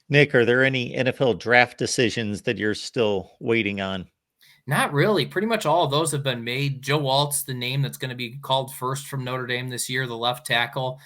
Nick, are there any NFL draft decisions that you're still waiting on? Not really. Pretty much all of those have been made. Joe Alt's the name that's going to be called first from Notre Dame this year, the left tackle.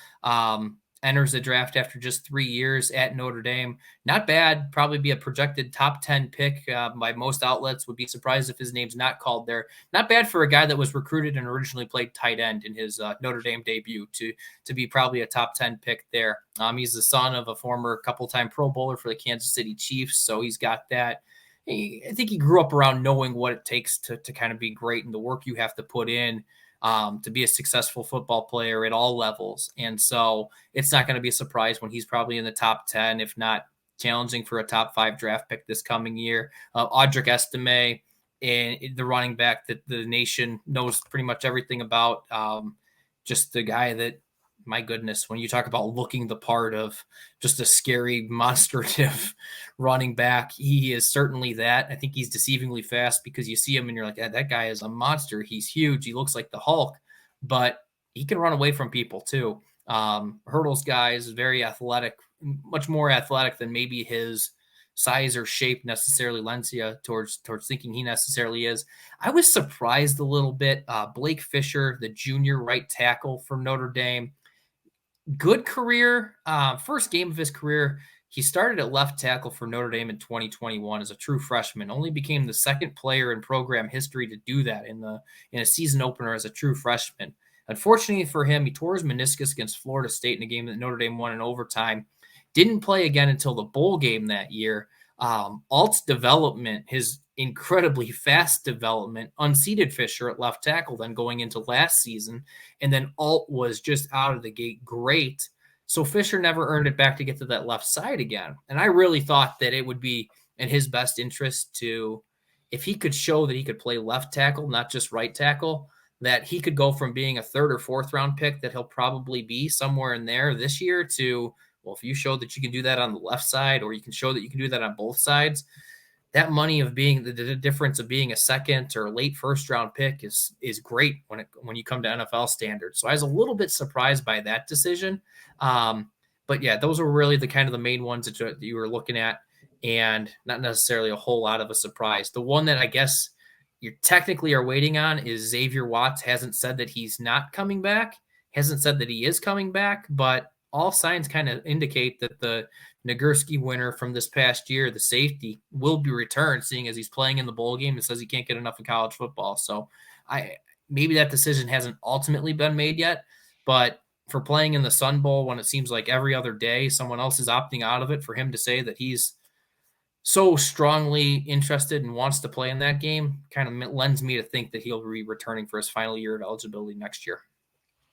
Enters the draft after just 3 years at Notre Dame. Not bad. Probably be a projected top 10 pick by most outlets. Would be surprised if his name's not called there. Not bad for a guy that was recruited and originally played tight end in his Notre Dame debut to be probably a top 10 pick there. He's the son of a former couple-time Pro Bowler for the Kansas City Chiefs, so he's got that. I think he grew up around knowing what it takes to kind of be great and the work you have to put in to be a successful football player at all levels. And so it's not going to be a surprise when he's probably in the top 10, if not challenging for a top 5 draft pick this coming year. Audric Estime, and the running back that the nation knows pretty much everything about. Just the guy that, my goodness, when you talk about looking the part of just a scary, monstrative running back, he is certainly that. I think he's deceivingly fast because you see him and you're like, that guy is a monster. He's huge. He looks like the Hulk, but he can run away from people too. Hurdles guy is very athletic, much more athletic than maybe his size or shape necessarily lends you towards thinking he necessarily is. I was surprised a little bit. Blake Fisher, the junior right tackle from Notre Dame, good career. First game of his career, he started at left tackle for Notre Dame in 2021 as a true freshman. Only became the second player in program history to do that in a season opener as a true freshman. Unfortunately for him, he tore his meniscus against Florida State in a game that Notre Dame won in overtime. Didn't play again until the bowl game that year. Alt's development, his incredibly fast development, unseated Fisher at left tackle then going into last season. And then Alt was just out of the gate great. So Fisher never earned it back to get to that left side again. And I really thought that it would be in his best interest to, if he could show that he could play left tackle, not just right tackle, that he could go from being a third or fourth round pick that he'll probably be somewhere in there this year to, well, if you show that you can do that on the left side, or you can show that you can do that on both sides, that money of being the difference of being a second or late first round pick is great when you come to NFL standards. So I was a little bit surprised by that decision. But yeah, those were really the kind of the main ones that you were looking at, and not necessarily a whole lot of a surprise. The one that I guess you technically are waiting on is Xavier Watts. Hasn't said that he's not coming back, hasn't said that he is coming back, but all signs kind of indicate that the Nagurski winner from this past year, the safety, will be returned, seeing as he's playing in the bowl game and says he can't get enough of college football. So maybe that decision hasn't ultimately been made yet, but for playing in the Sun Bowl when it seems like every other day someone else is opting out of it, for him to say that he's so strongly interested and wants to play in that game kind of lends me to think that he'll be returning for his final year of eligibility next year.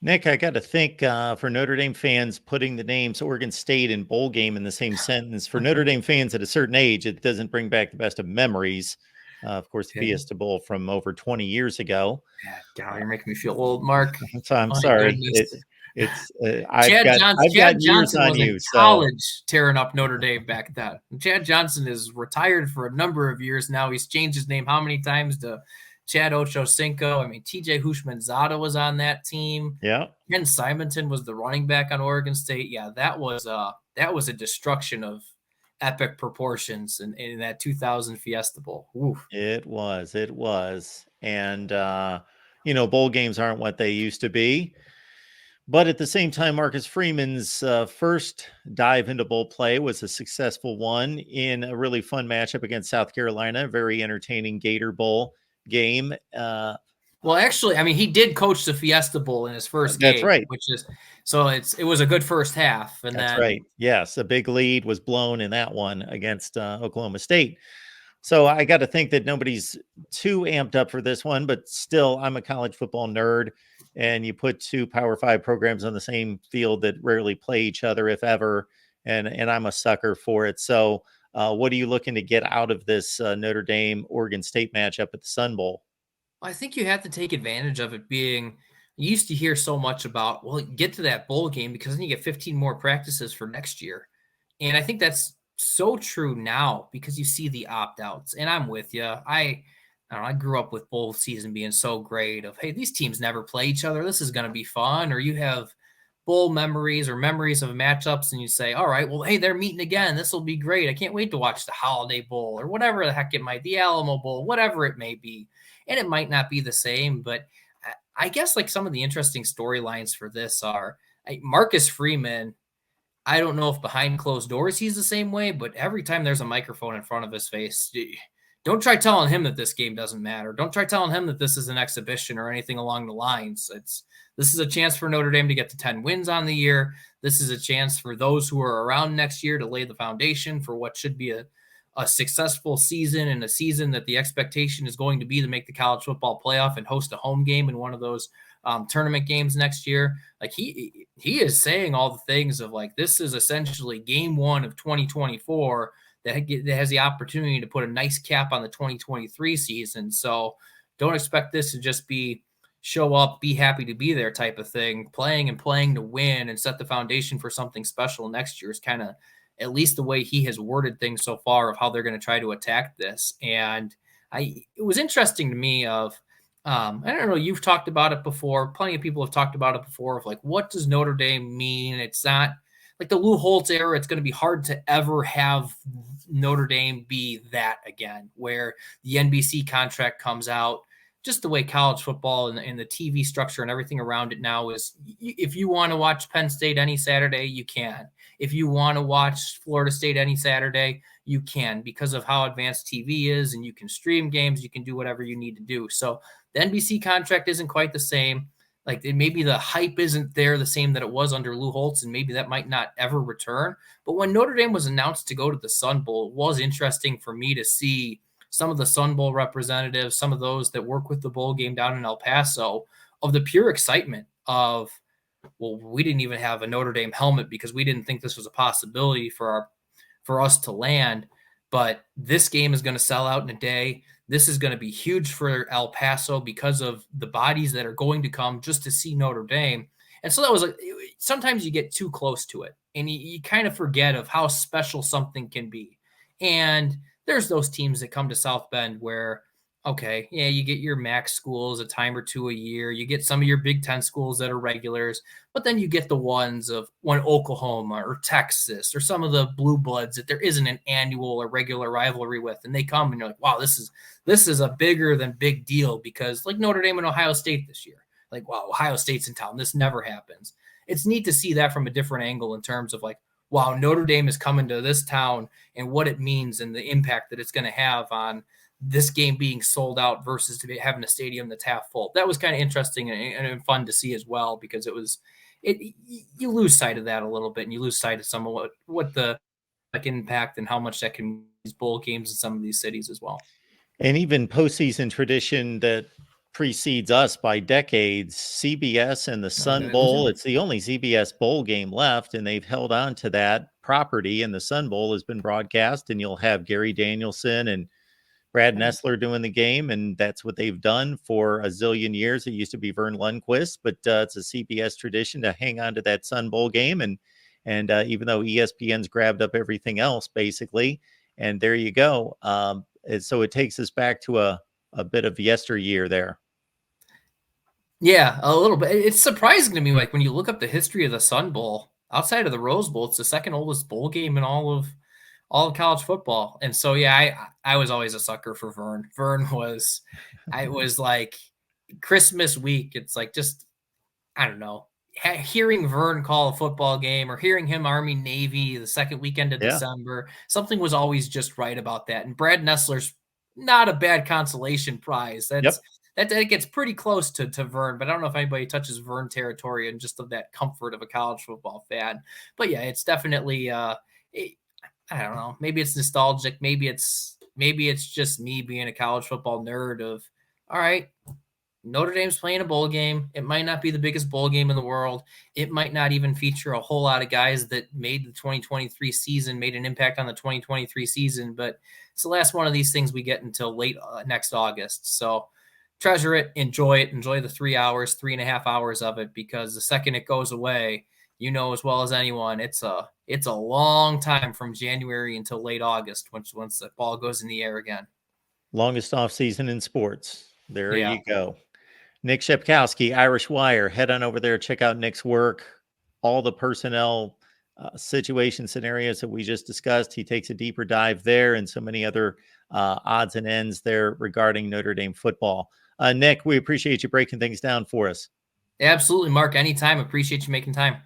Nick, I got to think for Notre Dame fans, putting the names Oregon State and bowl game in the same sentence, for Notre Dame fans at a certain age, it doesn't bring back the best of memories. Of course, the Fiesta Bowl from over 20 years ago. God, you're making me feel old, Mark. So I'm sorry. Chad Johnson on was you. in college tearing up Notre Dame back then. Chad Johnson is retired for a number of years now. He's changed his name how many times to Chad Ochocinco. I mean, TJ Hushmanzada was on that team. Yeah. Ken Simonton was the running back on Oregon State. Yeah, that was a destruction of epic proportions in that 2000 Fiesta Bowl. Oof. It was. And, bowl games aren't what they used to be. But at the same time, Marcus Freeman's first dive into bowl play was a successful one in a really fun matchup against South Carolina, very entertaining Gator Bowl game. Well, actually, I mean, he did coach the Fiesta Bowl in his first game. That's right. It was a good first half. And that's then, right. Yes, a big lead was blown in that one against Oklahoma State. So I got to think that nobody's too amped up for this one, but still, I'm a college football nerd. And you put two Power 5 programs on the same field that rarely play each other, if ever. And I'm a sucker for it. So what are you looking to get out of this Notre Dame Oregon State matchup at the Sun Bowl? I think you have to take advantage of it being, you used to hear so much about, well, get to that bowl game because then you get 15 more practices for next year. And I think that's so true now because you see the opt-outs. And I'm with you. I don't know, I grew up with bowl season being so great of, hey, these teams never play each other. This is going to be fun. Or you have bowl memories or memories of matchups, and you say, all right, well, hey, they're meeting again. This will be great. I can't wait to watch the Holiday Bowl or whatever the heck it might be, the Alamo Bowl, whatever it may be. And it might not be the same, but I guess like some of the interesting storylines for this are Marcus Freeman. I don't know if behind closed doors he's the same way, but every time there's a microphone in front of his face, don't try telling him that this game doesn't matter. Don't try telling him that this is an exhibition or anything along the lines. This is a chance for Notre Dame to get to 10 wins on the year. This is a chance for those who are around next year to lay the foundation for what should be a successful season, and a season that the expectation is going to be to make the college football playoff and host a home game in one of those tournament games next year. Like he is saying all the things of like, this is essentially game one of 2024 that has the opportunity to put a nice cap on the 2023 season. So don't expect this to just be show up, be happy to be there type of thing. Playing to win and set the foundation for something special next year is kind of at least the way he has worded things so far of how they're going to try to attack this. And it was interesting to me of, I don't know, you've talked about it before. Plenty of people have talked about it before of like, what does Notre Dame mean? It's not like the Lou Holtz era. It's going to be hard to ever have Notre Dame be that again, where the NBC contract comes out. Just the way college football and the TV structure and everything around it now is, if you want to watch Penn State any Saturday, you can. If you want to watch Florida State any Saturday, you can, because of how advanced TV is, and you can stream games, you can do whatever you need to do. So the NBC contract isn't quite the same. Like maybe the hype isn't there the same that it was under Lou Holtz, and maybe that might not ever return. But when Notre Dame was announced to go to the Sun Bowl, it was interesting for me to see some of the Sun Bowl representatives, some of those that work with the bowl game down in El Paso, of the pure excitement of, well, we didn't even have a Notre Dame helmet because we didn't think this was a possibility for us to land. But this game is going to sell out in a day. This is going to be huge for El Paso because of the bodies that are going to come just to see Notre Dame. And so that was sometimes you get too close to it and you kind of forget of how special something can be. And there's those teams that come to South Bend where, okay, yeah, you get your MAC schools a time or two a year. You get some of your Big Ten schools that are regulars, but then you get the ones of one Oklahoma or Texas or some of the blue bloods that there isn't an annual or regular rivalry with. And they come and you're like, wow, this is a bigger than big deal, because like Notre Dame and Ohio State this year, like, wow, Ohio State's in town. This never happens. It's neat to see that from a different angle in terms of like, wow, Notre Dame is coming to this town and what it means and the impact that it's going to have on this game being sold out versus having a stadium that's half full. That was kind of interesting and fun to see as well, because you lose sight of that a little bit, and you lose sight of some of what the impact and how much that can these bowl games in some of these cities as well. And even postseason tradition that precedes us by decades, CBS and the Sun Bowl. It's the only CBS bowl game left, and they've held on to that property, and the Sun Bowl has been broadcast, and you'll have Gary Danielson and Brad Nessler doing the game, and that's what they've done for a zillion years. It used to be Vern Lundquist, but it's a CBS tradition to hang on to that Sun Bowl game, and even though ESPN's grabbed up everything else, basically, and there you go. So it takes us back to a bit of yesteryear there. Yeah, a little bit. It's surprising to me, like when you look up the history of the Sun Bowl, outside of the Rose Bowl, it's the second oldest bowl game in all of college football. And so, yeah, I was always a sucker for Vern. It was like Christmas week. It's like, just, I don't know, hearing Vern call a football game or hearing him Army Navy the second weekend of December, something was always just right about that. And Brad Nessler's not a bad consolation prize. That gets pretty close to Vern, but I don't know if anybody touches Vern territory and just of that comfort of a college football fan. But yeah, it's definitely, I don't know, maybe it's nostalgic. Maybe it's just me being a college football nerd of, all right, Notre Dame's playing a bowl game. It might not be the biggest bowl game in the world. It might not even feature a whole lot of guys that made the 2023 season, made an impact on the 2023 season, but it's the last one of these things we get until late next August. So treasure it, enjoy the 3.5 hours of it, because the second it goes away, you know as well as anyone, it's a long time from January until late August once the ball goes in the air again. Longest off season in sports. There you go. Nick Shepkowski, Irish Wire. Head on over there, check out Nick's work. all the personnel situation scenarios that we just discussed. He takes a deeper dive there and so many other odds and ends there regarding Notre Dame football. Nick, we appreciate you breaking things down for us. Absolutely, Mark. Anytime. Appreciate you making time.